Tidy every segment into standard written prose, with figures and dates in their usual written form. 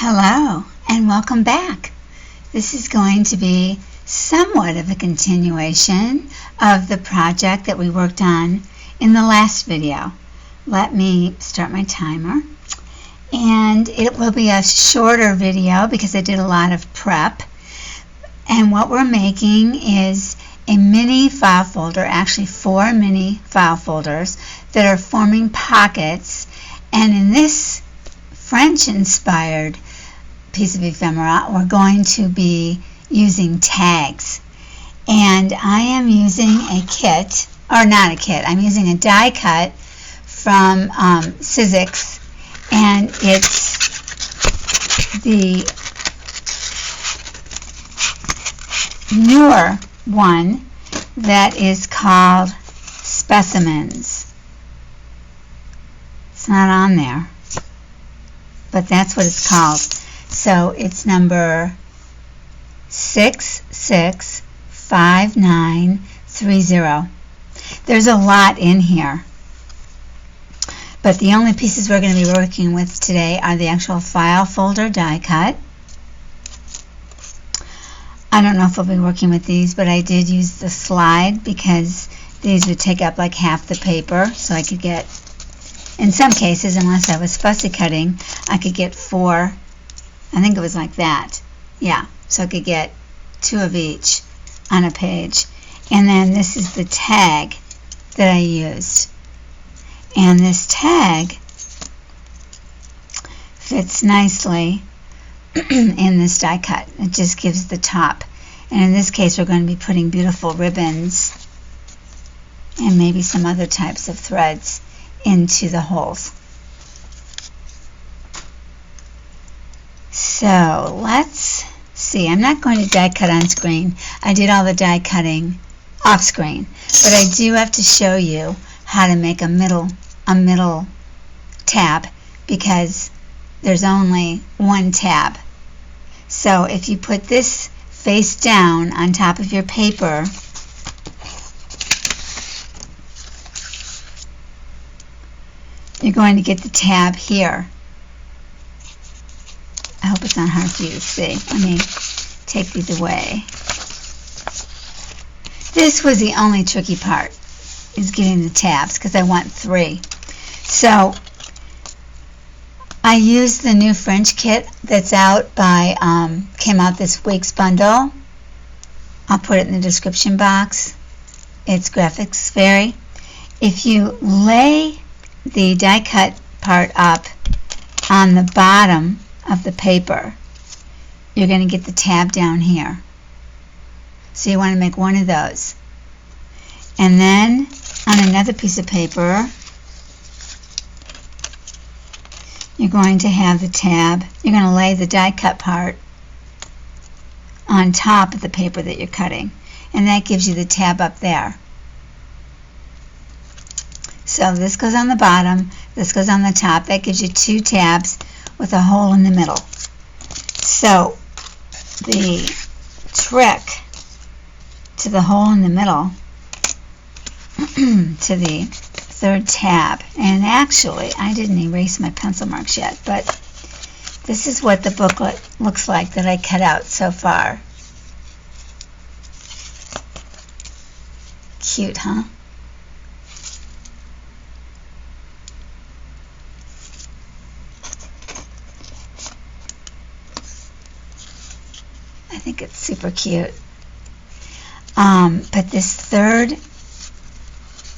Hello and welcome back. This is going to be somewhat of a continuation of the project that we worked on in the last video. Let me start my timer. And it will be a shorter video because I did a lot of prep. And what we're making is a mini file folder, actually 4 mini file folders that are forming pockets. And in this French-inspired piece of ephemera, we're going to be using tags. And I am using a kit, or not a kit, I'm using a die cut from Sizzix, and it's the newer one that is called Specimens. It's not on there, but that's what it's called. So it's number 665930. There's a lot in here, but the only pieces we're going to be working with today are the actual file folder die cut. I don't know if I'll be working with these, but I did use the slide because these would take up like half the paper, so I could get, in some cases, unless I was fussy cutting, I could get 4. I think it was like that. Yeah, so I could get 2 of each on a page. And then this is the tag that I used. And this tag fits nicely in this die cut. It just gives the top. And in this case, we're going to be putting beautiful ribbons and maybe some other types of threads into the holes. So let's see. I'm not going to die cut on screen. I did all the die cutting off screen, but I do have to show you how to make a middle tab because there's only one tab. So if you put this face down on top of your paper, you're going to get the tab here. I hope it's not hard for you to see. Let me take these away. This was the only tricky part, is getting the tabs, because I want 3. So I used the new French kit that's out by, came out this week's bundle. I'll put it in the description box. It's graphics vary. If you lay the die cut part up on the bottom of the paper, you're going to get the tab down here. So you want to make one of those. And then on another piece of paper, you're going to have the tab. You're going to lay the die cut part on top of the paper that you're cutting. And that gives you the tab up there. So this goes on the bottom, this goes on the top. That gives you 2 tabs with a hole in the middle. So the trick to the hole in the middle, to the 3rd tab, and actually I didn't erase my pencil marks yet, but this is what the booklet looks like that I cut out so far. Cute, huh? I think it's super cute. But this 3rd,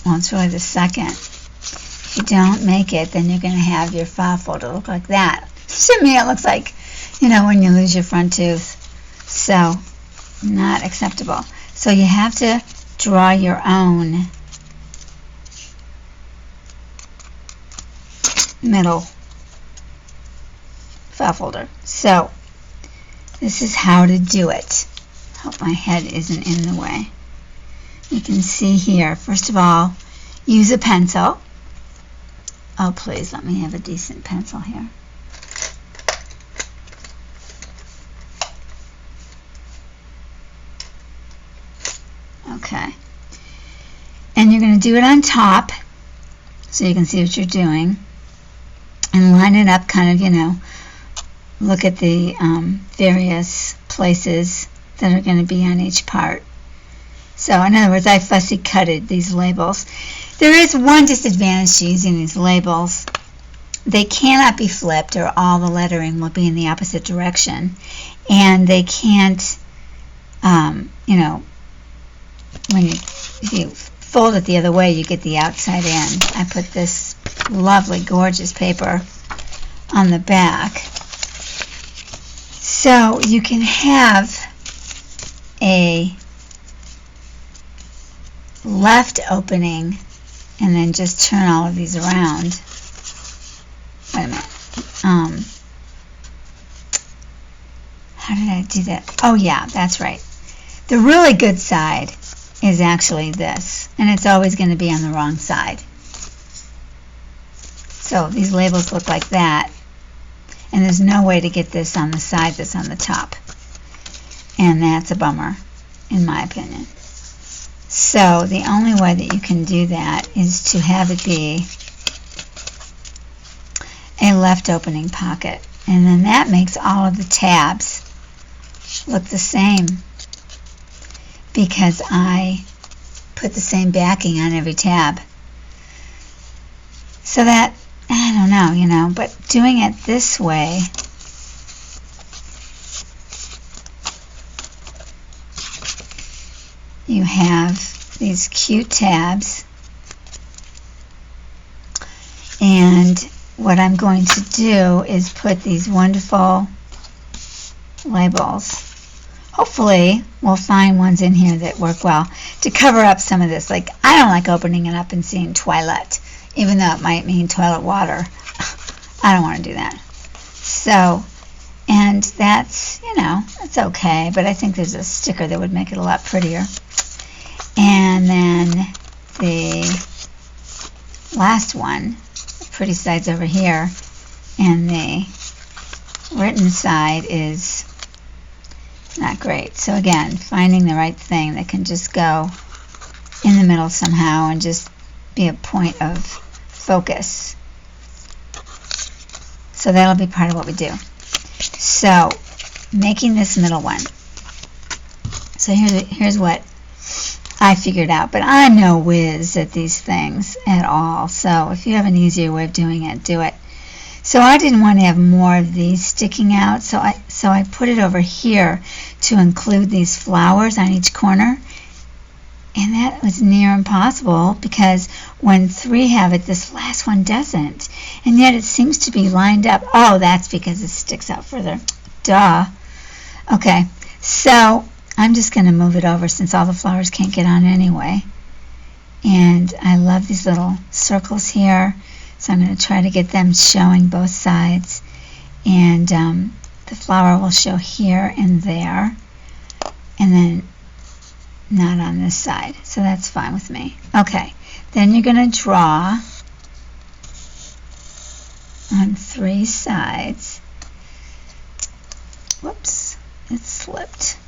well, it's really the 2nd. If you don't make it, then you're going to have your file folder look like that. To me, it looks like, you know, when you lose your front tooth. So, not acceptable. So you have to draw your own middle file folder. So, this is how to do it. Hope my head isn't in the way. You can see here, first of all, use a pencil. Oh, please, let me have a decent pencil here. Okay. And you're going to do it on top so you can see what you're doing. And line it up kind of, you know, look at the various places that are going to be on each part. So in other words, I fussy cutted these labels. There is one disadvantage to using these labels. They cannot be flipped, or all the lettering will be in the opposite direction. And they can't, you know, if you fold it the other way, you get the outside in. I put this lovely, gorgeous paper on the back. So you can have a left opening and then just turn all of these around. Wait a minute. How did I do that? Oh yeah, that's right. The really good side is actually this, and it's always going to be on the wrong side. So these labels look like that, and there's no way to get this on the side that's on the top, and that's a bummer in my opinion. So the only way that you can do that is to have it be a left opening pocket, and then that makes all of the tabs look the same, because I put the same backing on every tab. So that, I don't know, you know, but doing it this way, you have these cute tabs, and what I'm going to do is put these wonderful labels. Hopefully we'll find ones in here that work well to cover up some of this. Like, I don't like opening it up and seeing toilet, even though it might mean toilet water. I don't want to do that. So, and that's, you know, that's okay, but I think there's a sticker that would make it a lot prettier. And then the last one, the pretty side's over here, and the written side is not great. So again, finding the right thing that can just go in the middle somehow and just be a point of focus. So that'll be part of what we do. So making this middle one. So here's what I figured out, but I'm no whiz at these things at all. So if you have an easier way of doing it, do it. So I didn't want to have more of these sticking out, so I put it over here to include these flowers on each corner. And that was near impossible, because when three have it, this last one doesn't. And yet it seems to be lined up. Oh, that's because it sticks out further. Duh. Okay, so I'm just going to move it over since all the flowers can't get on anyway. And I love these little circles here. So I'm going to try to get them showing both sides. And the flower will show here and there. And then not on this side. So that's fine with me. Okay. Then you're going to draw on three sides. Whoops. It slipped.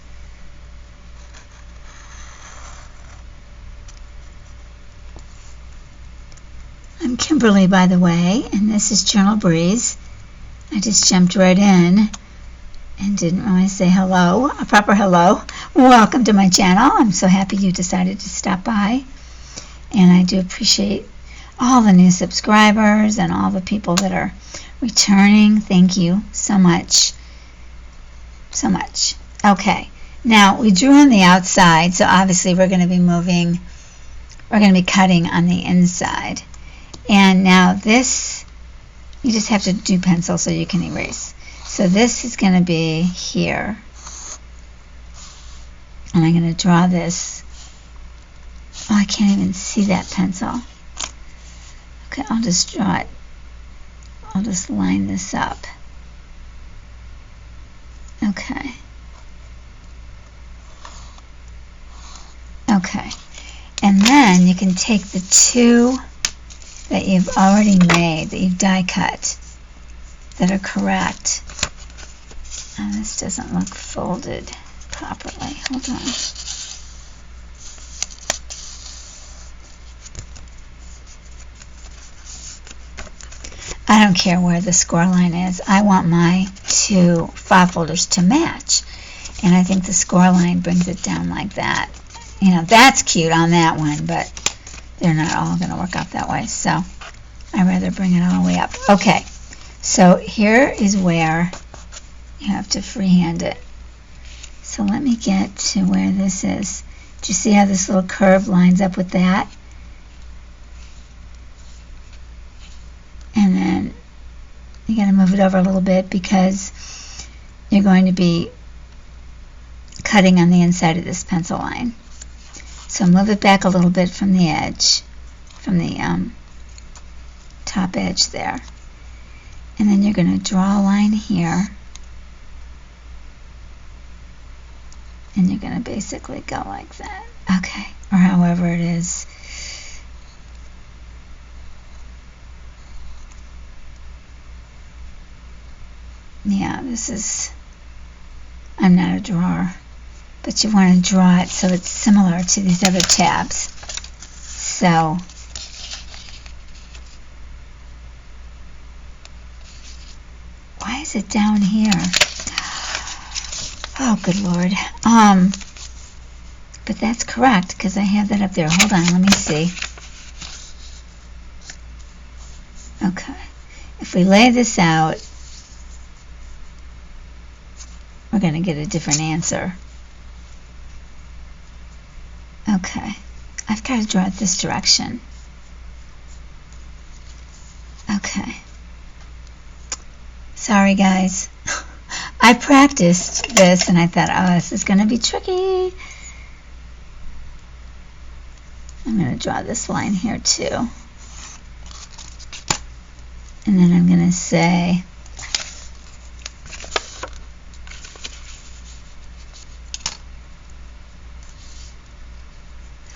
I'm Kimberly, by the way, and this is Journal Breeze. I just jumped right in and didn't really say hello, a proper hello. Welcome to my channel. I'm so happy you decided to stop by, and I do appreciate all the new subscribers and all the people that are returning. Thank you so much. So much. Okay, now we drew on the outside, so obviously we're going to be cutting on the inside. And now this, you just have to do pencil so you can erase. So this is going to be here. And I'm going to draw this. Oh, I can't even see that pencil. Okay, I'll just draw it. I'll just line this up. Okay. Okay. And then you can take the two that you've already made, that you've die cut, that are correct. And this doesn't look folded properly. Hold on. I don't care where the score line is. I want my two file folders to match. And I think the score line brings it down like that. You know, that's cute on that one, but they're not all going to work out that way. So I'd rather bring it all the way up. Okay, so here is where you have to freehand it. So let me get to where this is. Do you see how this little curve lines up with that? And then you got to move it over a little bit because you're going to be cutting on the inside of this pencil line. So move it back a little bit from the edge, from the top edge there. And then you're going to draw a line here. And you're going to basically go like that. Okay, or however it is. Yeah, this is, I'm not a drawer, but you want to draw it so it's similar to these other tabs. So why is it down here? Oh, good Lord. But that's correct because I have that up there. Hold on, let me see. Okay. If we lay this out, we're going to get a different answer. Okay. I've got to draw it this direction. Okay. Sorry, guys. I practiced this and I thought, oh, this is going to be tricky. I'm going to draw this line here too. And then I'm going to say,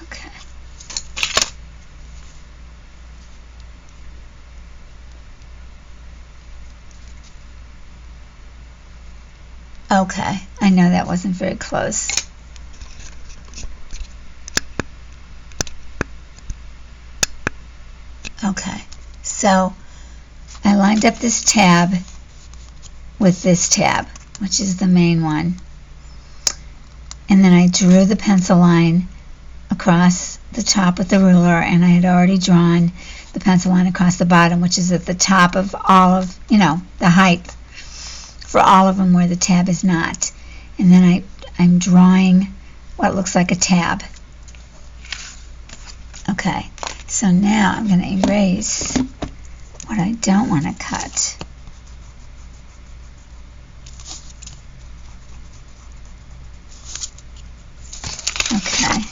okay. Okay, I know that wasn't very close. Okay, so I lined up this tab with this tab, which is the main one. And then I drew the pencil line across the top with the ruler, and I had already drawn the pencil line across the bottom, which is at the top of all of, you know, the height for all of them where the tab is not. And then I'm drawing what looks like a tab. Okay, so now I'm going to erase what I don't want to cut. Okay.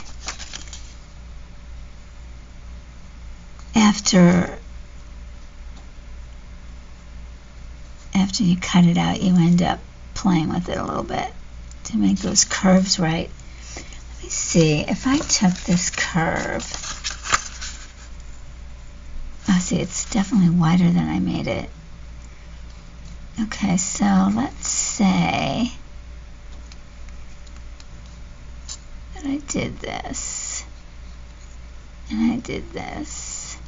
After you cut it out, you end up playing with it a little bit to make those curves right. Let me see, if I took this curve, oh, see, it's definitely wider than I made it. Okay, so let's say that I did this, and I did this.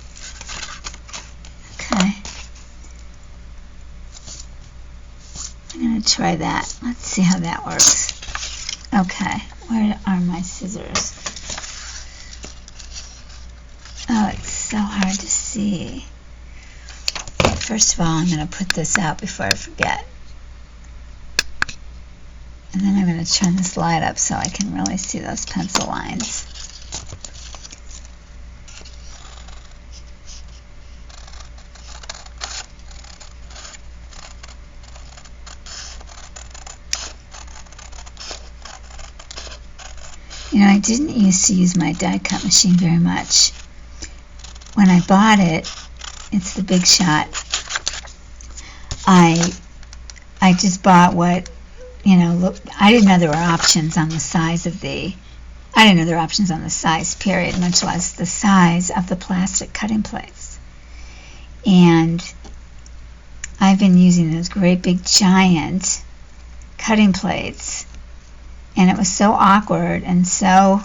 Okay. I'm going to try that. Let's see how that works. Okay, where are my scissors? Oh, it's so hard to see. First of all, I'm going to put this out before I forget. And then I'm going to turn this light up so I can really see those pencil lines. You know, I didn't used to use my die cut machine very much. When I bought it, it's the Big Shot. I just bought what, you know, look, I didn't know there were options on the size of the, I didn't know there were options on the size, period, much less the size of the plastic cutting plates. And I've been using those great big giant cutting plates, and it was so awkward and so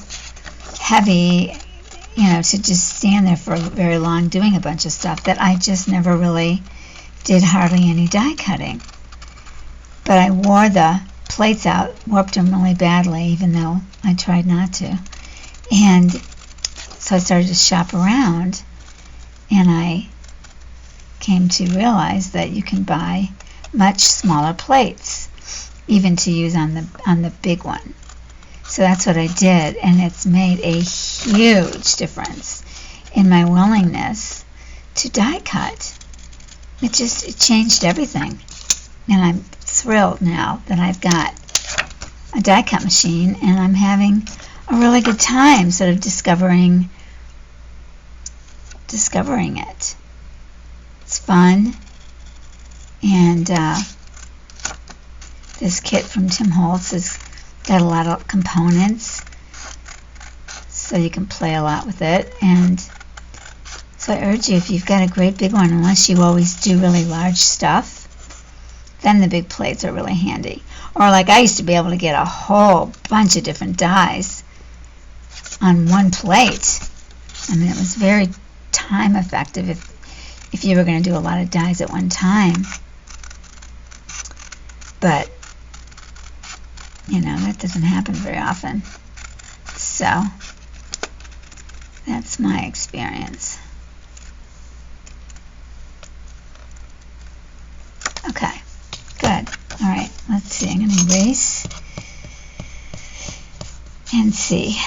heavy, you know, to just stand there for very long doing a bunch of stuff that I just never really did hardly any die cutting. But I wore the plates out, warped them really badly, even though I tried not to. And so I started to shop around, and I came to realize that you can buy much smaller plates, even to use on the big one. So that's what I did, and it's made a huge difference in my willingness to die cut. It changed everything, and I'm thrilled now that I've got a die cut machine, and I'm having a really good time sort of discovering it. It's fun, and this kit from Tim Holtz has got a lot of components, so you can play a lot with it. And so I urge you, if you've got a great big one, unless you always do really large stuff, then the big plates are really handy. Or like I used to be able to get a whole bunch of different dies on one plate. I mean, it was very time effective if you were going to do a lot of dies at one time. But you know, that doesn't happen very often. So that's my experience. Okay, good. All right, let's see. I'm going to erase and see.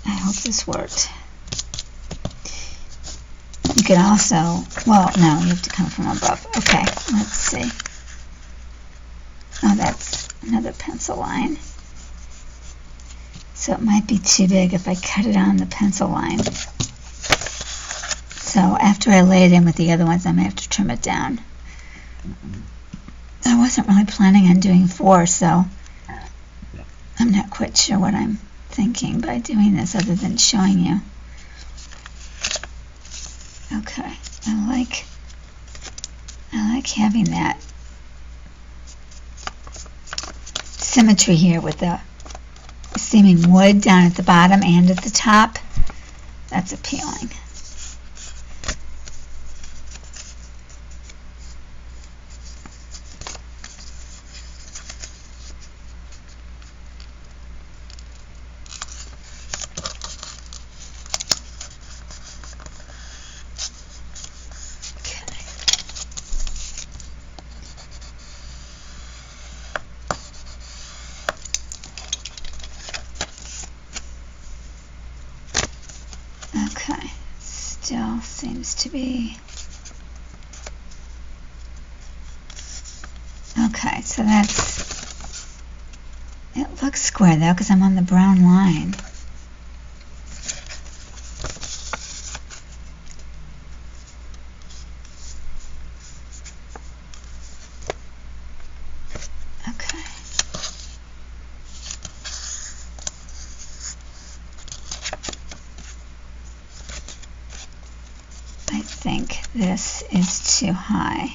I hope this worked. You can also, well, no, you have to come from above. Okay, let's see. Oh, that's another pencil line. So it might be too big if I cut it on the pencil line. So after I lay it in with the other ones, I may have to trim it down. I wasn't really planning on doing 4, so I'm not quite sure what I'm thinking by doing this other than showing you. Okay, I like having that symmetry here with the seaming wood down at the bottom and at the top. That's appealing. Okay, still seems to be okay. So that's, it looks square though because I'm on the brown line. Okay. I think this is too high.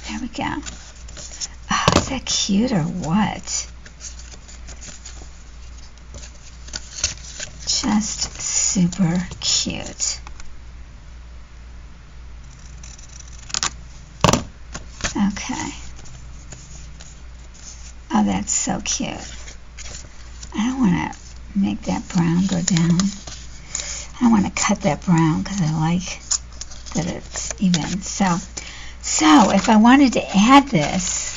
There we go. Oh, is that cute or what? Just super cute. Okay. Oh, that's so cute. I don't want to make that brown go down. I want to cut that brown because I like that it's even. So if I wanted to add this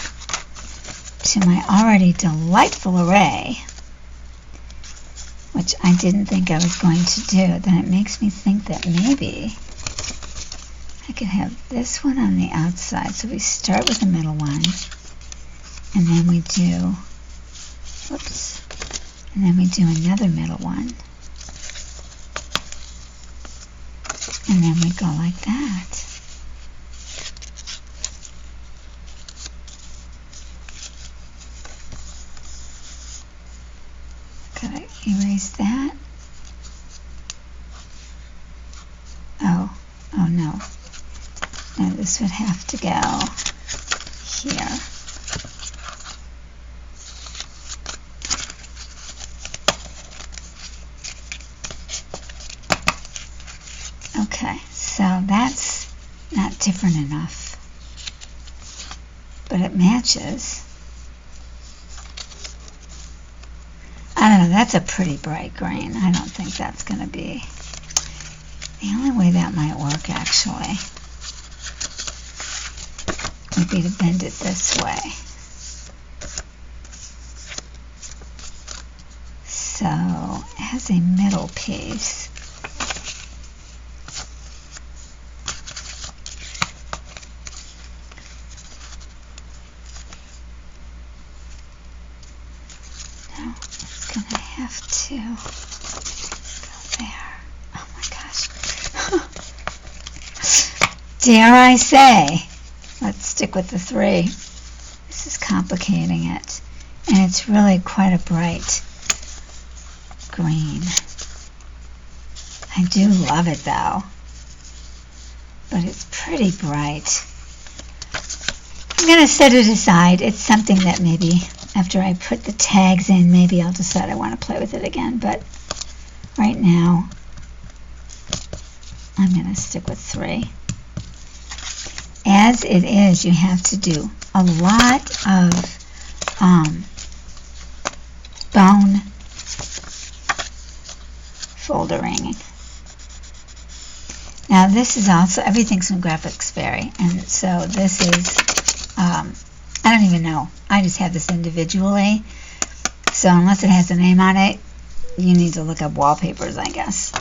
to my already delightful array, which I didn't think I was going to do, then it makes me think that maybe I could have this one on the outside. So we start with the middle one, and then we do, whoops, and then we do another middle one, and then we go like that. Okay, erase that. Oh no. No, this would have to go here. Okay, so that's not different enough, but it matches. I don't know, that's a pretty bright green. I don't think that's going to be the only way that might work, actually, would be to bend it this way. So it has a middle piece. Now it's going to have to go there. Oh my gosh. Dare I say, let's stick with the 3. This is complicating it. And it's really quite a bright green. I do love it though, but it's pretty bright. I'm going to set it aside. It's something that maybe after I put the tags in, maybe I'll decide I want to play with it again, but right now I'm going to stick with 3. As it is, you have to do a lot of bone foldering. Now this is also, everything's from Graphics Fairy, and so this is, I don't even know, I just have this individually, so unless it has a name on it, you need to look up wallpapers, I guess.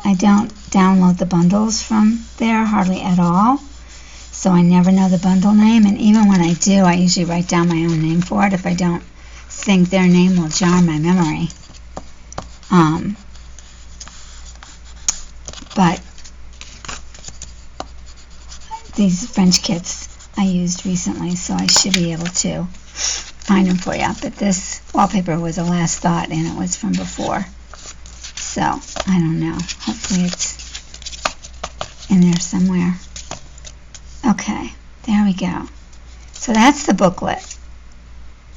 I don't download the bundles from there hardly at all, so I never know the bundle name, and even when I do, I usually write down my own name for it if I don't think their name will jar my memory. But these French kits I used recently, so I should be able to find them for you. But this wallpaper was a last thought, and it was from before. So, I don't know. Hopefully it's in there somewhere. Okay, there we go. So that's the booklet.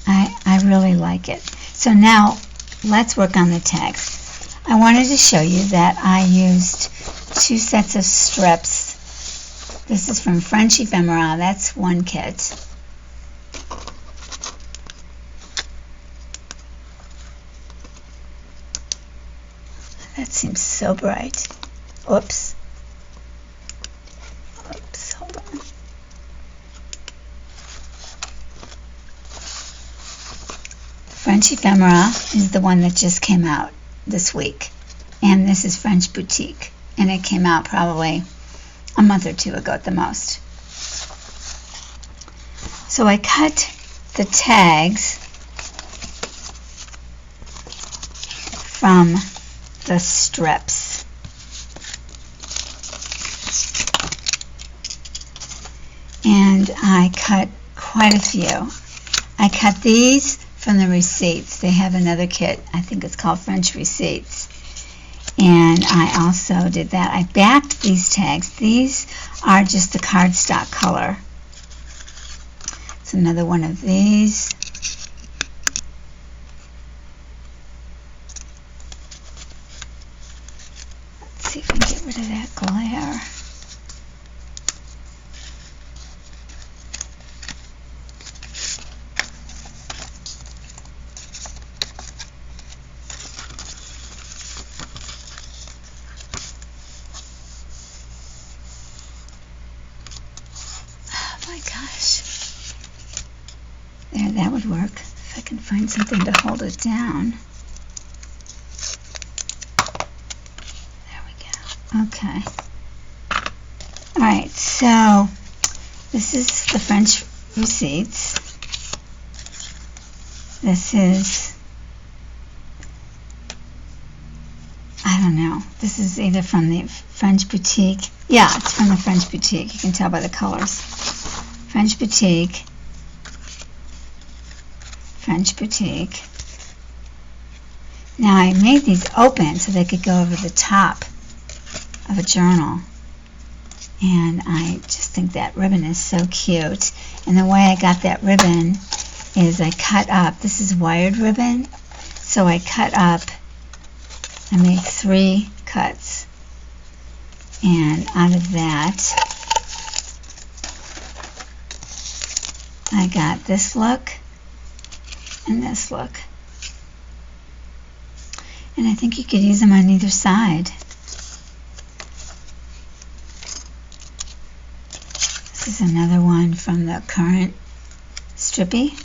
I really like it. So now, let's work on the tags. I wanted to show you that I used 2 sets of strips. This is from French Ephemera. That's one kit. That seems so bright. Oops. Oops, hold on. French Ephemera is the one that just came out this week. And this is French Boutique. And it came out probably a month or 2 ago at the most. So I cut the tags from the strips. And I cut quite a few. I cut these from the receipts. They have another kit, I think it's called French Receipts. And I also did that. I backed these tags. These are just the cardstock color. It's another one of these. Let's see if we can get rid of that glare. There, that would work. If I can find something to hold it down. There we go. Okay. Alright, so this is the French Receipts. This is, I don't know. This is either from the French Boutique. Yeah, it's from the French Boutique. You can tell by the colors. French Boutique. French Boutique. Now I made these open so they could go over the top of a journal. And I just think that ribbon is so cute. And the way I got that ribbon is I cut up, this is wired ribbon, so I cut up, I made 3 cuts. And out of that, I got this look and this look. And I think you could use them on either side. This is another one from the current strippy.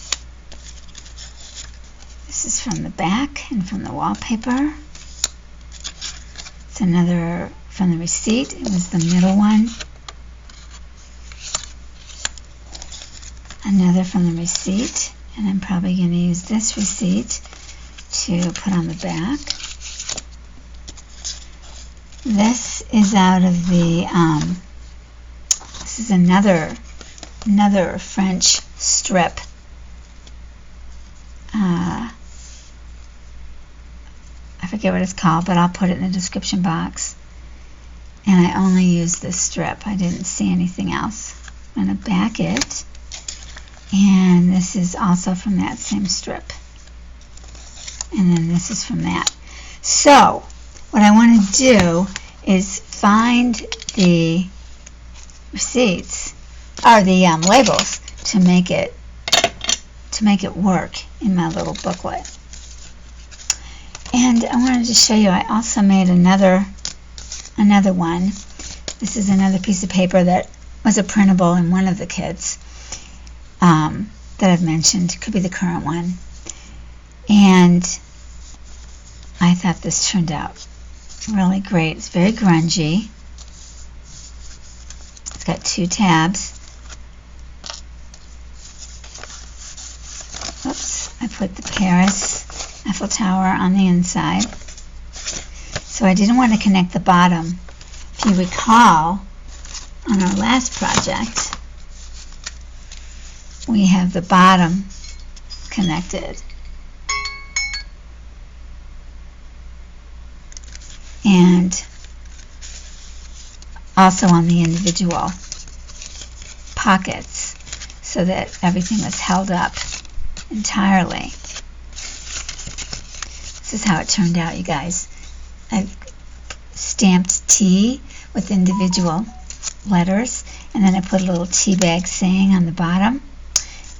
This is from the back and from the wallpaper. It's another from the receipt. It was the middle one. Another from the receipt. And I'm probably going to use this receipt to put on the back. This is out of the, this is another French strip. I forget what it's called, but I'll put it in the description box. And I only used this strip. I didn't see anything else. I'm going to back it. And this is also from that same strip. And then this is from that. So, what I want to do is find the receipts, or the labels, to make it work in my little booklet. And I wanted to show you, I also made another one. This is another piece of paper that was a printable in one of the kits that I've mentioned. Could be the current one. And I thought this turned out really great. It's very grungy. It's got 2 tabs. Oops, I put the Paris Eiffel Tower on the inside. So I didn't want to connect the bottom. If you recall, on our last project, we have the bottom connected. And also on the individual pockets, so that everything was held up entirely. This is how it turned out, you guys. I've stamped T with individual letters, and then I put a little tea bag saying on the bottom.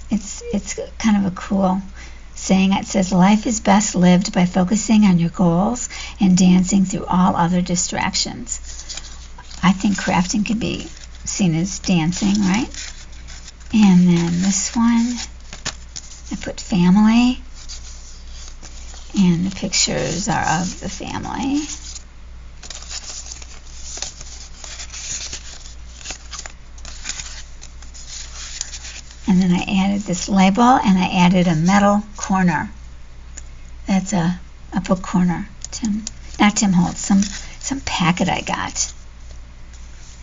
It's kind of a cool saying. It says, "Life is best lived by focusing on your goals and dancing through all other distractions." I think crafting can be seen as dancing, right? And then this one, I put family, and the pictures are of the family. And then I added this label, and I added a metal corner. That's a book corner. Not Tim Holtz, some packet I got.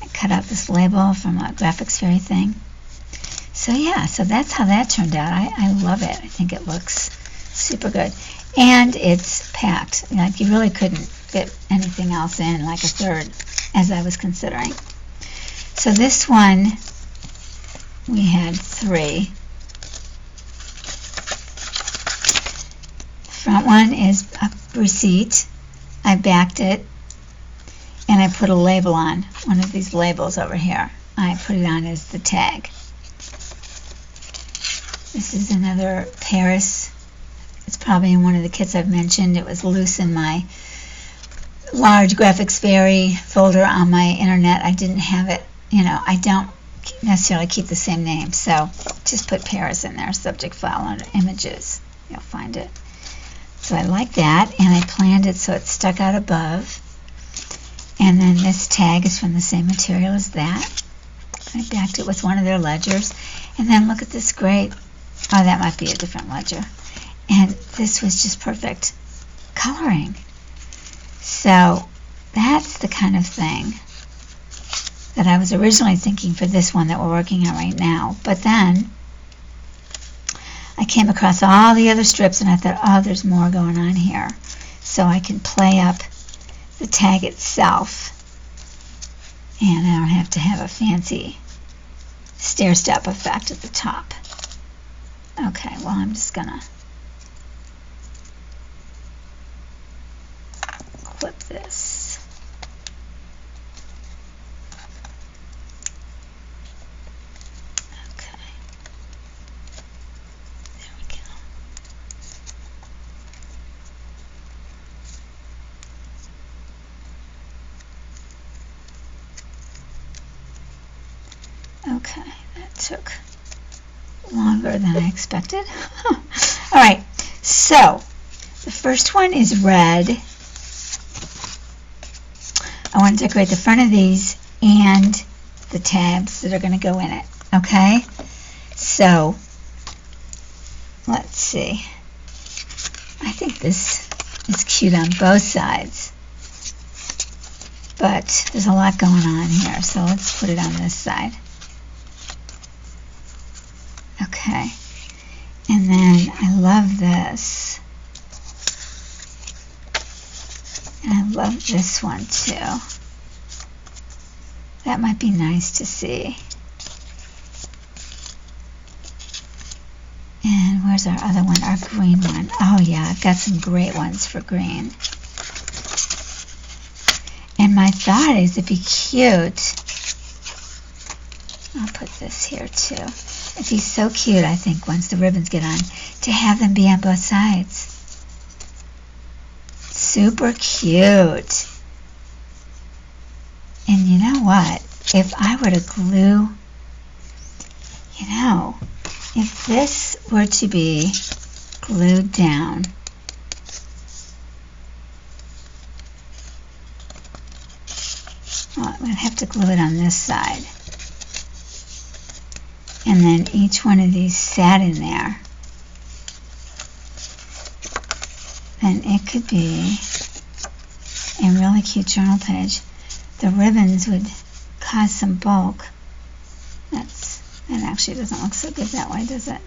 I cut out this label from a graphics fairy thing. So yeah, so that's how that turned out. I love it. I think it looks super good. And it's packed. Like, you really couldn't fit anything else in, like a third, as I was considering. So this one, we had 3. The front one is a receipt. I backed it, and I put a label on, one of these labels over here. I put it on as the tag. This is another Paris. It's probably in one of the kits I've mentioned. It was loose in my large graphics fairy folder on my internet. I didn't have it, I don't necessarily keep the same name, so just put Paris in there, subject file under images. You'll find it. So I like that, and I planned it so it stuck out above. And then this tag is from the same material as that. I backed it with one of their ledgers. And then look at this great, oh, that might be a different ledger. And this was just perfect coloring. So that's the kind of thing that I was originally thinking for this one that we're working on right now. But then I came across all the other strips, and I thought, oh, there's more going on here. So I can play up the tag itself, and I don't have to have a fancy stair-step effect at the top. Okay, well, I'm just gonna clip this. Okay, that took longer than I expected. All right, so the first one is red. I want to decorate the front of these and the tabs that are going to go in it. Okay, so let's see. I think this is cute on both sides, but there's a lot going on here, so let's put it on this side. Okay, and then I love this, and I love this one too. That might be nice to see. And where's our other one, our green one? Oh yeah, I've got some great ones for green. And my thought is it'd be cute. I'll put this here too. It'd be so cute, I think, once the ribbons get on, to have them be on both sides. Super cute. And you know what? If I were to glue, you know, if this were to be glued down, well, I'm going to have to glue it on this side. And then each one of these sat in there. Then it could be a really cute journal page. The ribbons would cause some bulk. That actually doesn't look so good that way, does it?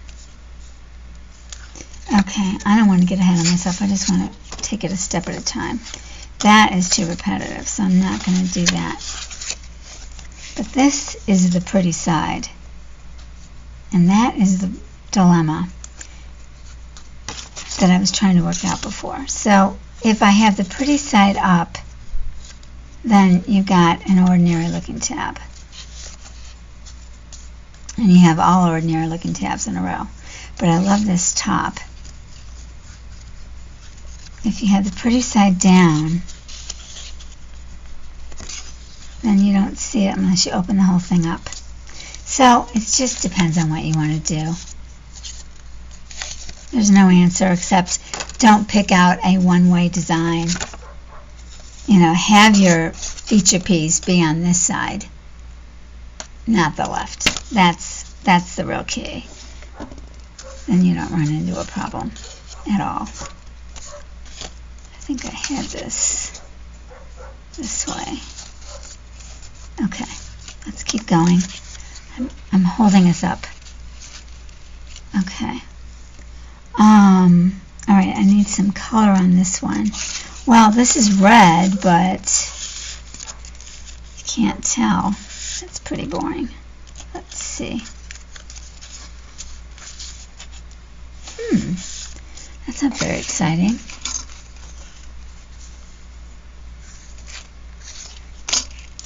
Okay, I don't want to get ahead of myself. I just want to take it a step at a time. That is too repetitive, so I'm not going to do that. But this is the pretty side. And that is the dilemma that I was trying to work out before. So if I have the pretty side up, then you've got an ordinary looking tab. And you have all ordinary looking tabs in a row. But I love this top. If you have the pretty side down, then you don't see it unless you open the whole thing up. So it just depends on what you want to do. There's no answer except don't pick out a one-way design. You know, have your feature piece be on this side, not the left. That's the real key. Then you don't run into a problem at all. I think I had this way. Okay, let's keep going. I'm holding us up. Okay. All right, I need some color on this one. Well, this is red, but you can't tell. It's pretty boring. Let's see. That's not very exciting.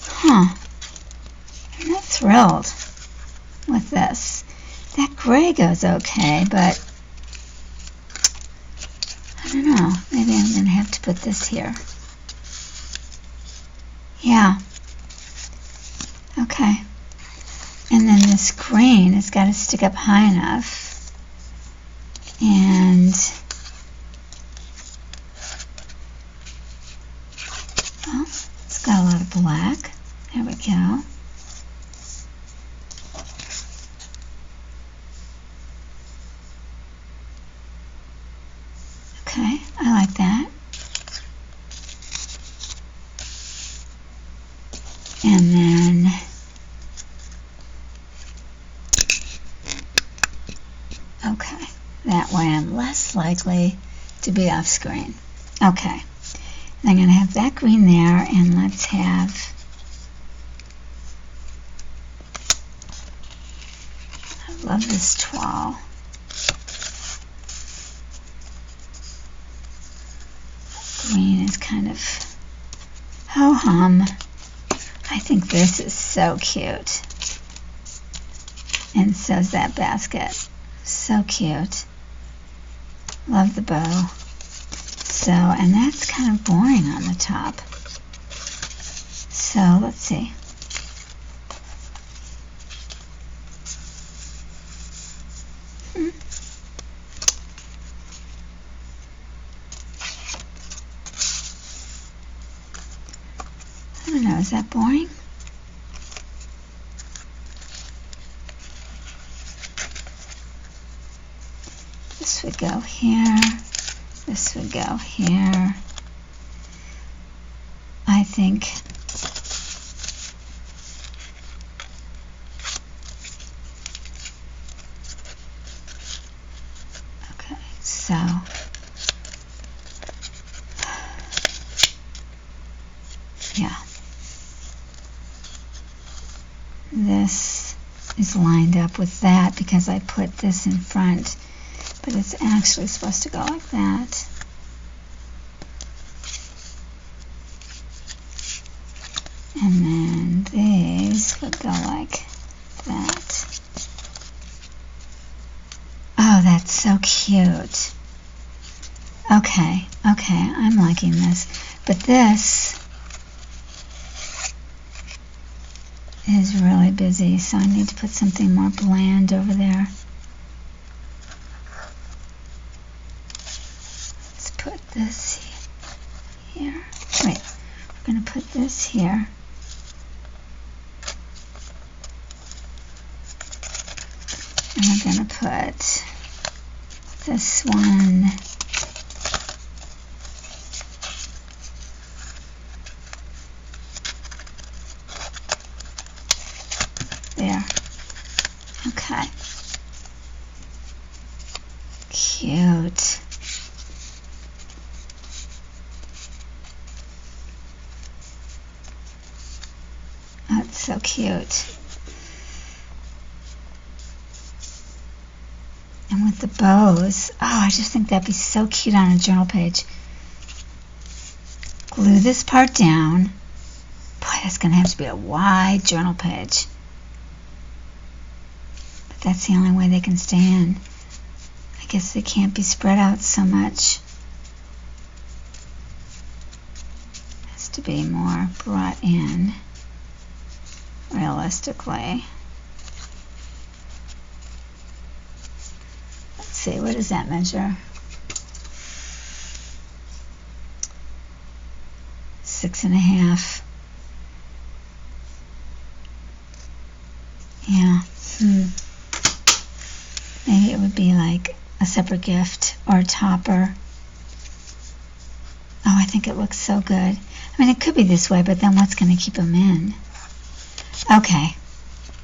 Huh. I'm not thrilled with this. That gray goes okay, but I don't know. Maybe I'm going to have to put this here. Yeah. Okay. And then this green has got to stick up high enough. And well, it's got a lot of black. There we go. Okay, I like that. And then okay, that way I'm less likely to be off screen. Okay, and I'm going to have that green there, and let's have I love this toile. Green is kind of ho-hum. I think this is so cute. And so's that basket. So cute. Love the bow. So, and that's kind of boring on the top. So, let's see. don't know, is that boring? This would go here. This would go here. I think okay, so yeah, this is lined up with that because I put this in front, but it's actually supposed to go like that. And then these would go like that. Oh, that's so cute. Okay, I'm liking this. But this is really busy, so I need to put something more bland over there. Let's put this here. Wait, we're going to put this here. And we're going to put this one there. Okay. Cute. That's so cute. And with the bows, oh, I just think that'd be so cute on a journal page. Glue this part down. Boy, that's going to have to be a wide journal page. But that's the only way they can stay in. I guess they can't be spread out so much. Has to be more brought in, realistically. See, what does that measure? 6.5. Yeah. Maybe it would be like a separate gift or a topper. Oh, I think it looks so good. I mean, it could be this way, but then what's going to keep them in? Okay.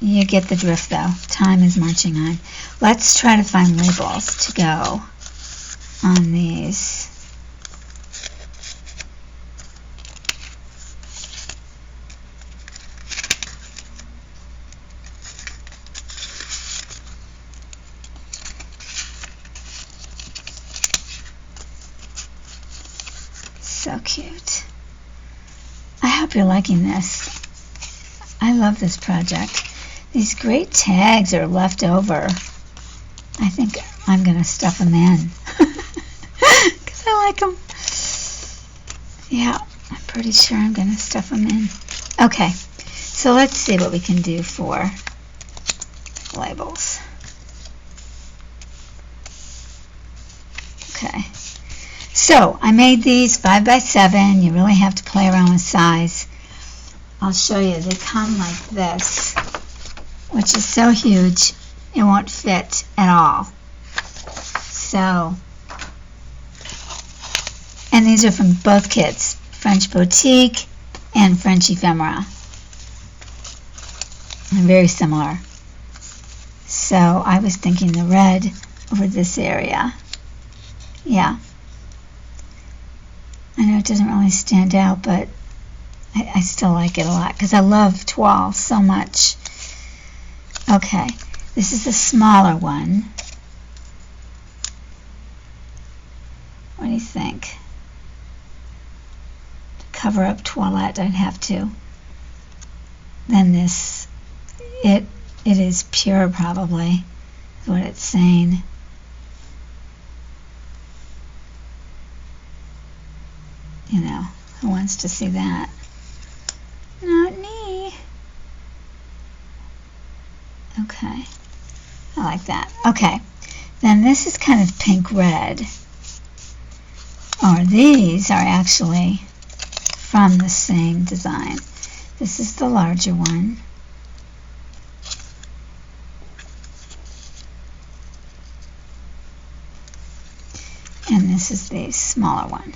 You get the drift, though. Time is marching on. Let's try to find labels to go on these. So cute. I hope you're liking this. I love this project. These great tags are left over. I think I'm going to stuff them in because I like them. Yeah, I'm pretty sure I'm going to stuff them in. Okay, so let's see what we can do for labels. Okay, so I made these 5 by 7. You really have to play around with size. I'll show you. They come like this, which is so huge it won't fit at all. So, and these are from both kits, French Boutique and French Ephemera. And very similar. So I was thinking the red over this area. Yeah. I know it doesn't really stand out, but I still like it a lot because I love toile so much. Okay, this is a smaller one. What do you think? To cover up toilette, I'd have to. Then this, it is pure probably, is what it's saying. You know, who wants to see that? Not me. Okay, I like that. Okay, then this is kind of pink red. Or these are actually from the same design. This is the larger one. And this is the smaller one.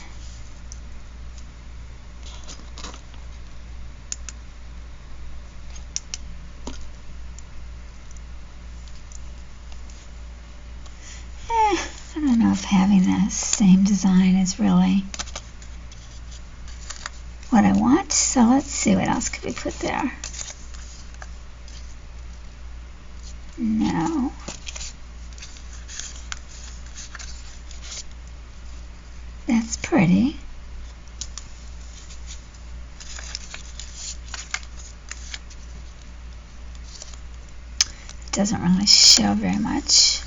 I don't know if having the same design is really what I want, so let's see what else could we put there. No. That's pretty. It doesn't really show very much.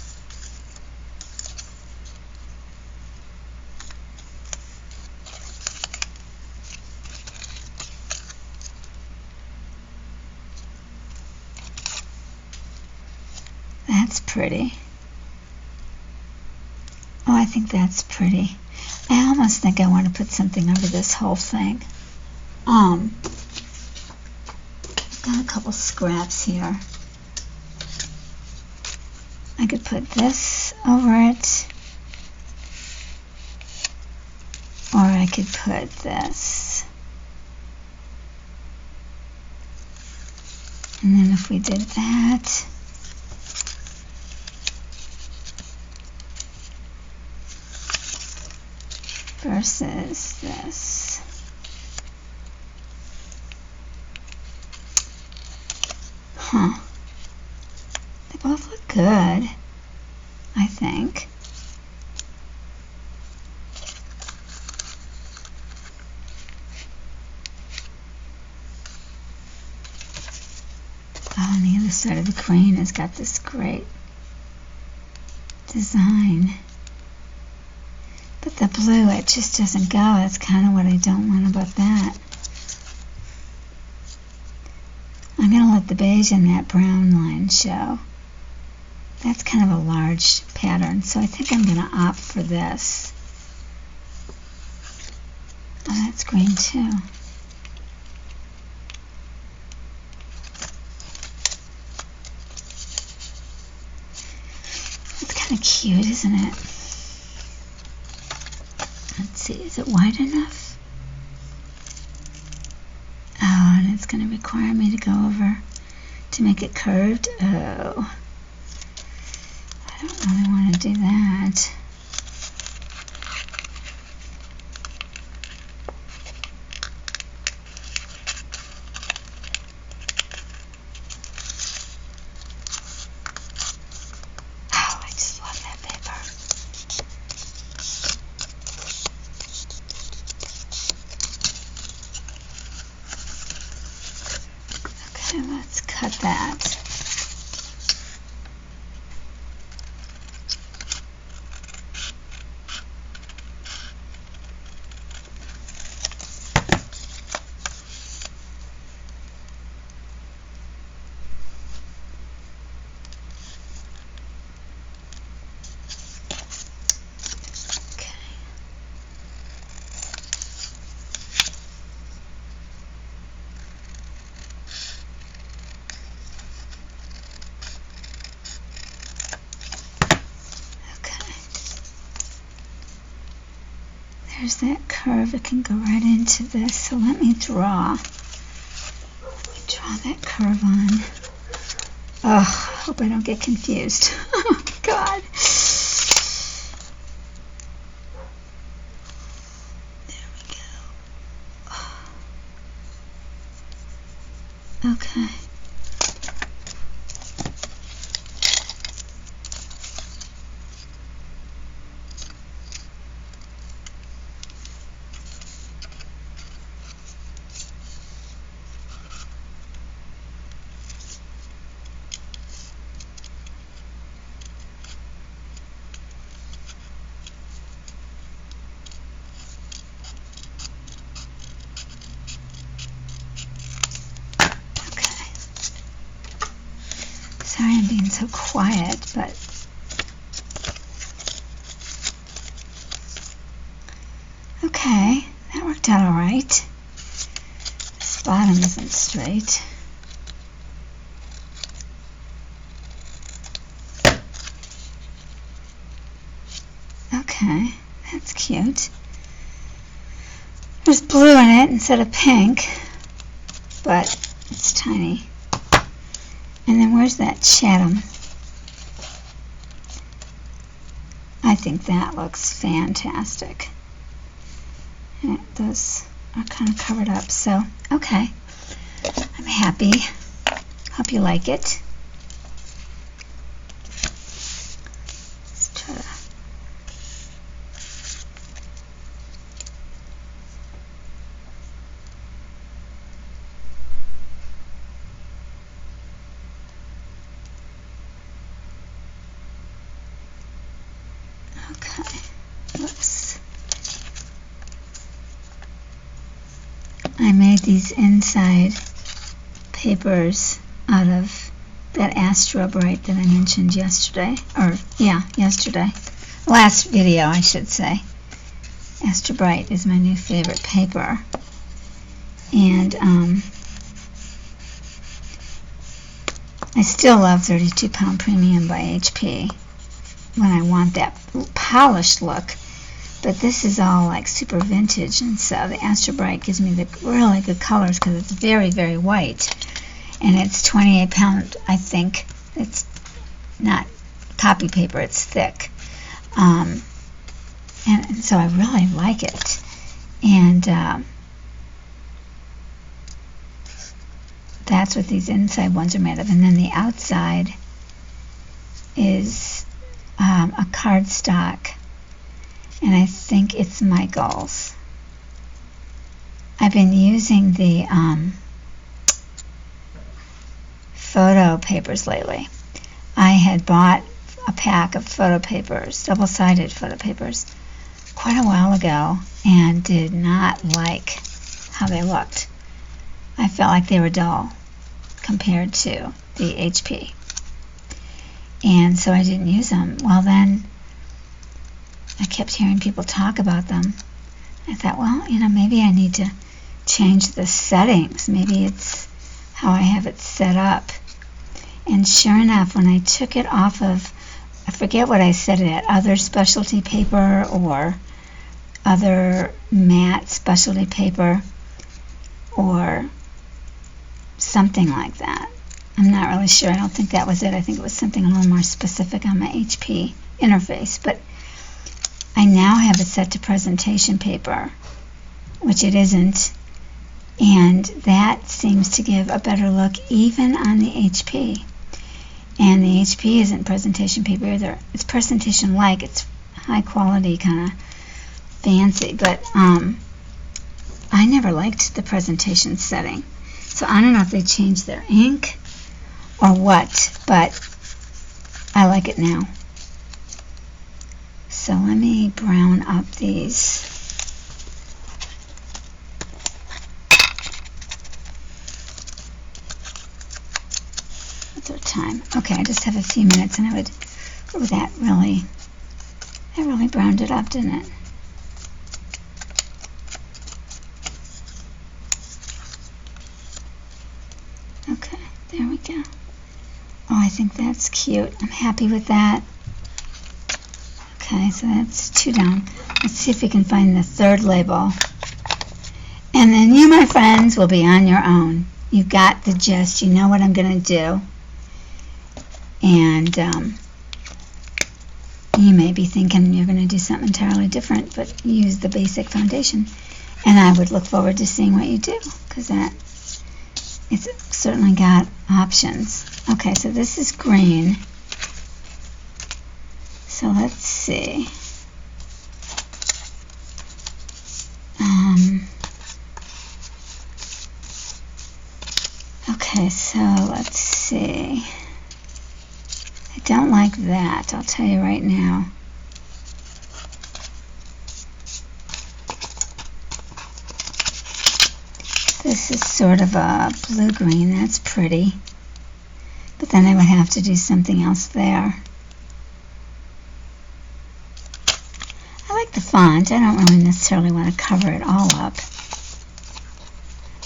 That's pretty. Oh, I think that's pretty. I almost think I want to put something over this whole thing. I've got a couple scraps here. I could put this over it, or I could put this. And then if we did that, versus this. Huh. They both look good, I think. Oh, on the other side of the green has got this great design. But the blue, it just doesn't go. That's kind of what I don't want about that. I'm going to let the beige and that brown line show. That's kind of a large pattern, so I think I'm going to opt for this. Oh, that's green too. It's kind of cute, isn't it? Let's see, is it wide enough? Oh, and it's going to require me to go over to make it curved. Oh, I don't really want to do that. Oh, I just love that paper. Okay, let's cut that. There's that curve. It can go right into this. So let me draw that curve on. Oh, I hope I don't get confused. Oh, God. There we go. Okay. Sorry I'm being so quiet, but okay, that worked out all right. bottom isn't straight. Okay, that's cute. There's blue in it instead of pink, but it's tiny. And then where's that Chatham? I think that looks fantastic. And those are kind of covered up, so okay. I'm happy. Hope you like it. Let's try to. Okay. Whoops. I made these inside papers out of that Astro Bright that I mentioned yesterday, yesterday. Last video, I should say. Astro Bright is my new favorite paper. And I still love 32 Pound Premium by HP when I want that polished look. But this is all like super vintage, and so the Astro Bright gives me the really good colors because it's very, very white. And it's 28 pound, I think. It's not copy paper, it's thick. And so I really like it. And that's what these inside ones are made of. And then the outside is a cardstock. And I think it's Michael's. I've been using the photo papers lately. I had bought a pack of photo papers, double-sided photo papers, quite a while ago and did not like how they looked. I felt like they were dull compared to the HP. And so I didn't use them. Well, then I kept hearing people talk about them. I thought, well, maybe I need to change the settings. Maybe it's how I have it set up. And sure enough, when I took it off of, I forget what I set it at, other specialty paper or other matte specialty paper or something like that. I'm not really sure. I don't think that was it. I think it was something a little more specific on my HP interface. But I now have it set to presentation paper, which it isn't, and that seems to give a better look even on the HP. And the HP isn't presentation paper either. It's presentation-like. It's high quality, kind of fancy, but I never liked the presentation setting. So I don't know if they changed their ink or what, but I like it now. So let me brown up these. What's our time? Okay, I just have a few minutes, and I would. Oh, that really browned it up, didn't it? Okay, there we go. Oh, I think that's cute. I'm happy with that. Okay, so that's 2 down. Let's see if we can find the third label. And then you, my friends, will be on your own. You've got the gist. You know what I'm going to do. And you may be thinking you're going to do something entirely different, but use the basic foundation. And I would look forward to seeing what you do, because it's certainly got options. Okay, so this is green. So let's see. Okay, so let's see. I don't like that, I'll tell you right now. This is sort of a blue-green, that's pretty. But then I would have to do something else there. I like the font. I don't really necessarily want to cover it all up.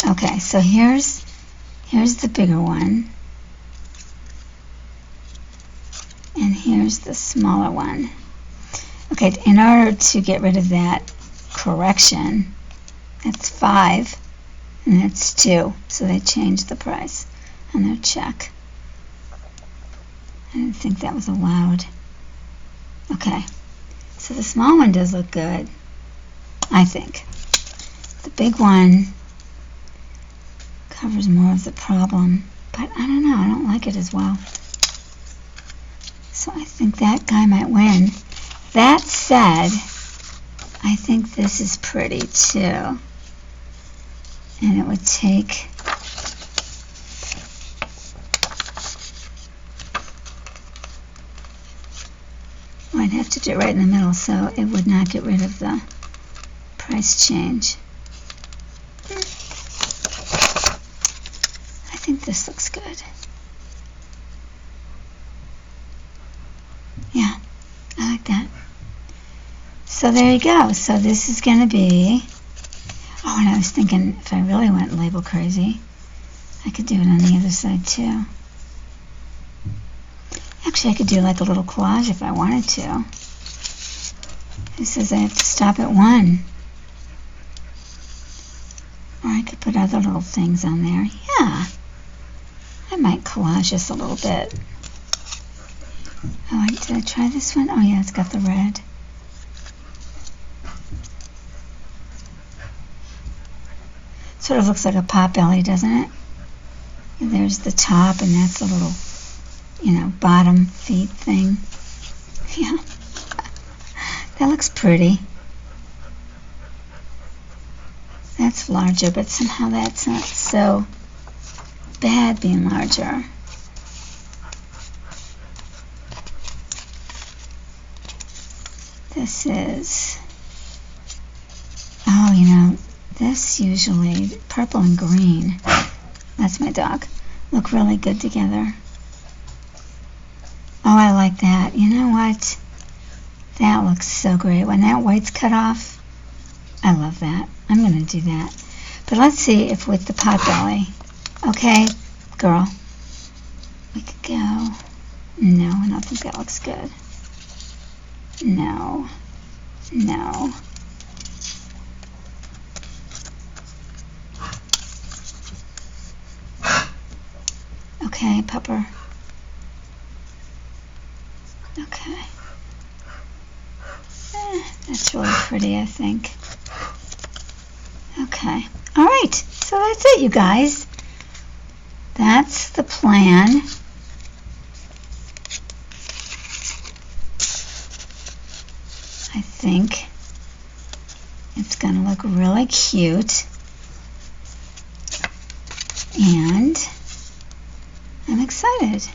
Okay, so here's the bigger one, and here's the smaller one. Okay, in order to get rid of that correction, that's 5 and that's 2, so they changed the price on their check. I didn't think that was allowed. Okay, so the small one does look good, I think. The big one covers more of the problem, but I don't know, I don't like it as well. So I think that guy might win. That said, I think this is pretty too. And it would take I'd have to do it right in the middle so it would not get rid of the price change. I think this looks good. Yeah, I like that. So there you go. So this is going to be, oh, and I was thinking if I really went label crazy, I could do it on the other side too. Actually, I could do like a little collage if I wanted to. It says I have to stop at 1. Or I could put other little things on there. Yeah, I might collage this a little bit. Oh, did I try this one? Oh yeah, it's got the red. Sort of looks like a pot belly, doesn't it? And there's the top, and that's a little, you know, bottom feet thing. Yeah, that looks pretty. That's larger, but somehow that's not so bad being larger. This is, oh, you know, this usually, purple and green, that's my dog, look really good together. Oh, I like that. You know what? That looks so great. When that white's cut off, I love that. I'm going to do that. But let's see if with the pot belly, okay, girl, we could go, no, I don't think that looks good. No, no. Okay, Pepper. Okay. That's really pretty, I think. Okay. All right. So that's it, you guys. That's the plan. I think it's going to look really cute. And I'm excited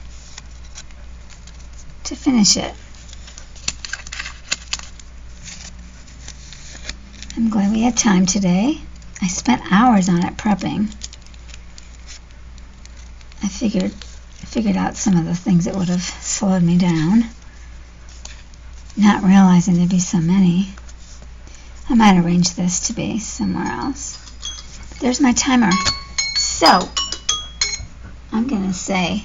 to finish it. I'm glad we had time today. I spent hours on it prepping. I figured out some of the things that would have slowed me down, not realizing there'd be so many. I might arrange this to be somewhere else. But there's my timer. So I'm gonna say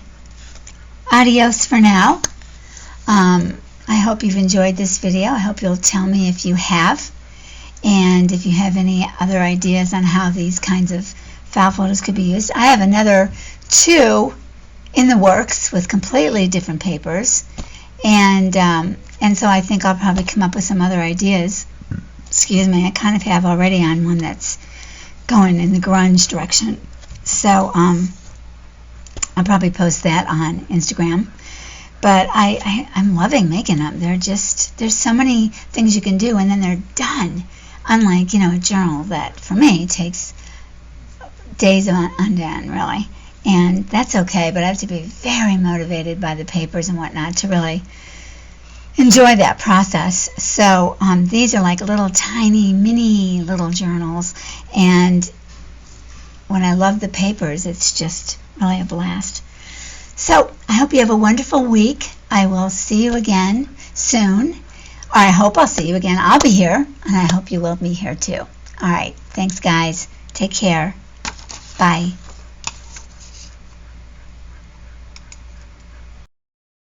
adios for now. I hope you've enjoyed this video. I hope you'll tell me if you have, and if you have any other ideas on how these kinds of file photos could be used. I have another 2 in the works with completely different papers, and so I think I'll probably come up with some other ideas. Excuse me, I kind of have already on one that's going in the grunge direction. So I'll probably post that on Instagram. But I'm loving making them. There's so many things you can do, and then they're done. Unlike, you know, a journal that, for me, takes days on end, really. And that's okay, but I have to be very motivated by the papers and whatnot to really enjoy that process. So these are like little tiny, mini little journals. And when I love the papers, it's just really a blast. So I hope you have a wonderful week. I will see you again soon. Or I hope I'll see you again. I'll be here, and I hope you will be here too. All right. Thanks, guys. Take care. Bye.